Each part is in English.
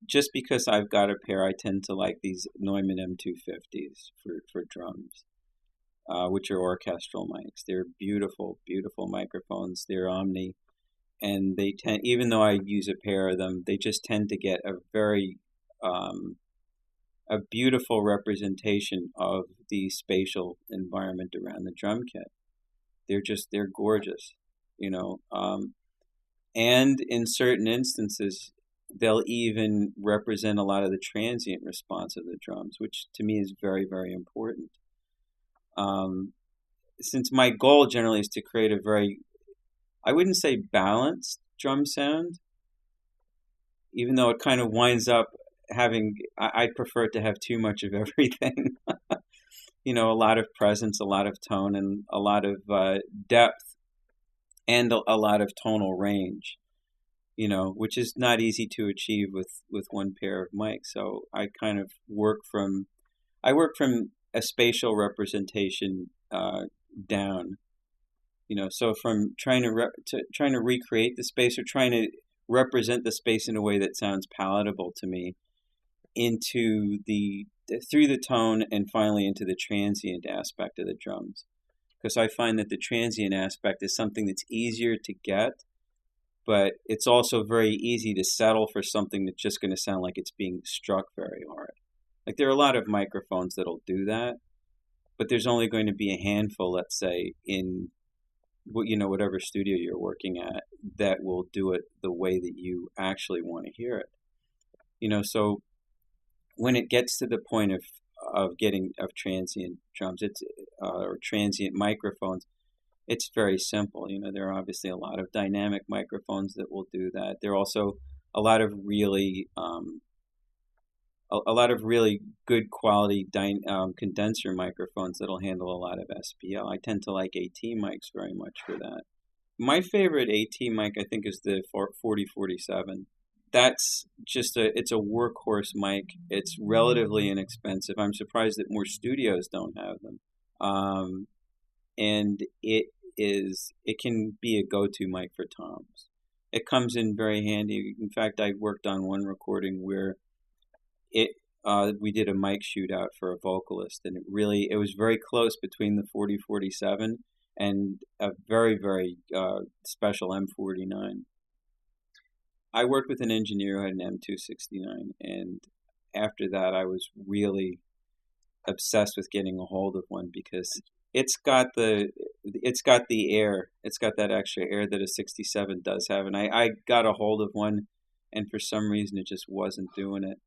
just because I've got a pair, I tend to like these Neumann M250s for drums, which are orchestral mics. They're beautiful, beautiful microphones. They're Omni, and they tend, even though I use a pair of them, they just tend to get a beautiful representation of the spatial environment around the drum kit. They're gorgeous, you know. And in certain instances, they'll even represent a lot of the transient response of the drums, which to me is very, very important. Since my goal generally is to create a very, I wouldn't say balanced drum sound, even though it kind of winds up having, I prefer to have too much of everything. You know, a lot of presence, a lot of tone, and a lot of depth, and a lot of tonal range, you know, which is not easy to achieve with one pair of mics. So I kind of work from a spatial representation down, you know. So from trying to recreate the space, or trying to represent the space in a way that sounds palatable to me, into through the tone, and finally into the transient aspect of the drums. Because I find that the transient aspect is something that's easier to get, but it's also very easy to settle for something that's just going to sound like it's being struck very hard. Like, there are a lot of microphones that'll do that, but there's only going to be a handful, let's say, in whatever studio you're working at, that will do it the way that you actually want to hear it. You know, so when it gets to the point of transient drums, or transient microphones, it's very simple. You know, there are obviously a lot of dynamic microphones that will do that. There are also a lot of really good quality condenser microphones that'll handle a lot of SPL. I tend to like AT mics very much for that. My favorite AT mic, I think, is the 4047. That's just it's a workhorse mic. It's relatively inexpensive. I'm surprised that more studios don't have them. And it can be a go-to mic for toms. It comes in very handy. In fact, I worked on one recording where we did a mic shootout for a vocalist, and it was very close between the 4047 and a very, very special M49. I worked with an engineer who had an M269, and after that I was really obsessed with getting a hold of one, because it's got the air, it's got that extra air that a 67 does have, and I got a hold of one, and for some reason it just wasn't doing it.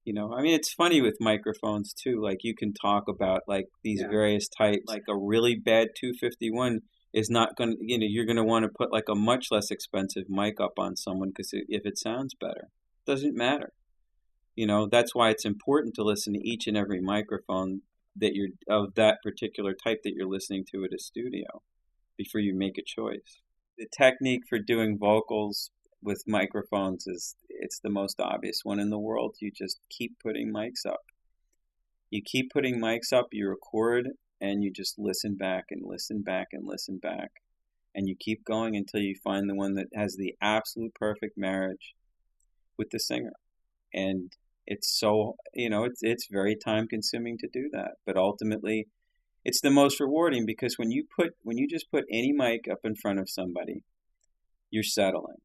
You know, I mean, it's funny with microphones too. Like, you can talk about like these various types. Like, a really bad 251 is not going to, you're going to want to put like a much less expensive mic up on someone, because if it sounds better, it doesn't matter. You know, that's why it's important to listen to each and every microphone that you're of that particular type that you're listening to at a studio before you make a choice. The technique for doing vocals with microphones it's the most obvious one in the world. You just keep putting mics up. You keep putting mics up, you record, and you just listen back and listen back and listen back. And you keep going until you find the one that has the absolute perfect marriage with the singer. And it's so, it's very time consuming to do that. But ultimately, it's the most rewarding, because when you just put any mic up in front of somebody, you're settling.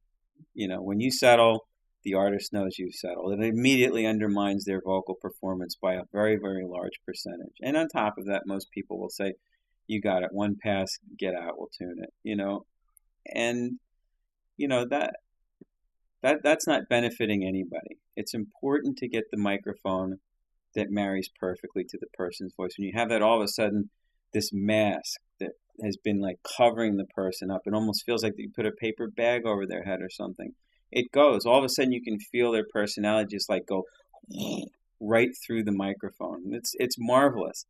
You know, when you settle, the artist knows you've settled. It immediately undermines their vocal performance by a very, very large percentage. And on top of that, most people will say, you got it, one pass, get out, we'll tune it, And, that's not benefiting anybody. It's important to get the microphone that marries perfectly to the person's voice. When you have that, all of a sudden, this mask that has been like covering the person up, it almost feels like you put a paper bag over their head or something. It goes. All of a sudden, you can feel their personality just like go right through the microphone. It's marvelous.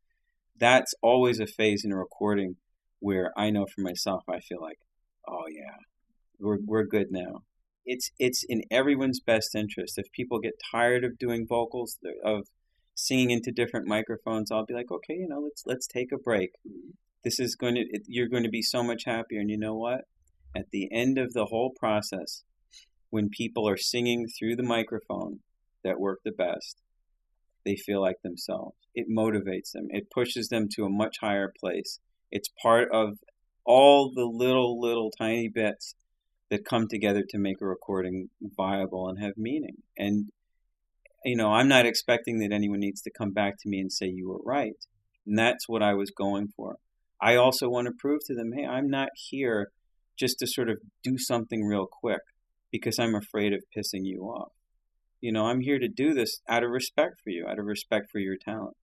That's always a phase in a recording where I know for myself, I feel like, oh yeah, we're good now. It's in everyone's best interest. If people get tired of doing vocals, of singing into different microphones, I'll be like, okay, let's take a break. You're going to be so much happier. And you know what? At the end of the whole process, when people are singing through the microphone that work the best, they feel like themselves. It motivates them. It pushes them to a much higher place. It's part of all the little tiny bits that come together to make a recording viable and have meaning. And, I'm not expecting that anyone needs to come back to me and say you were right. And that's what I was going for. I also want to prove to them, hey, I'm not here just to sort of do something real quick because I'm afraid of pissing you off. I'm here to do this out of respect for you, out of respect for your talent.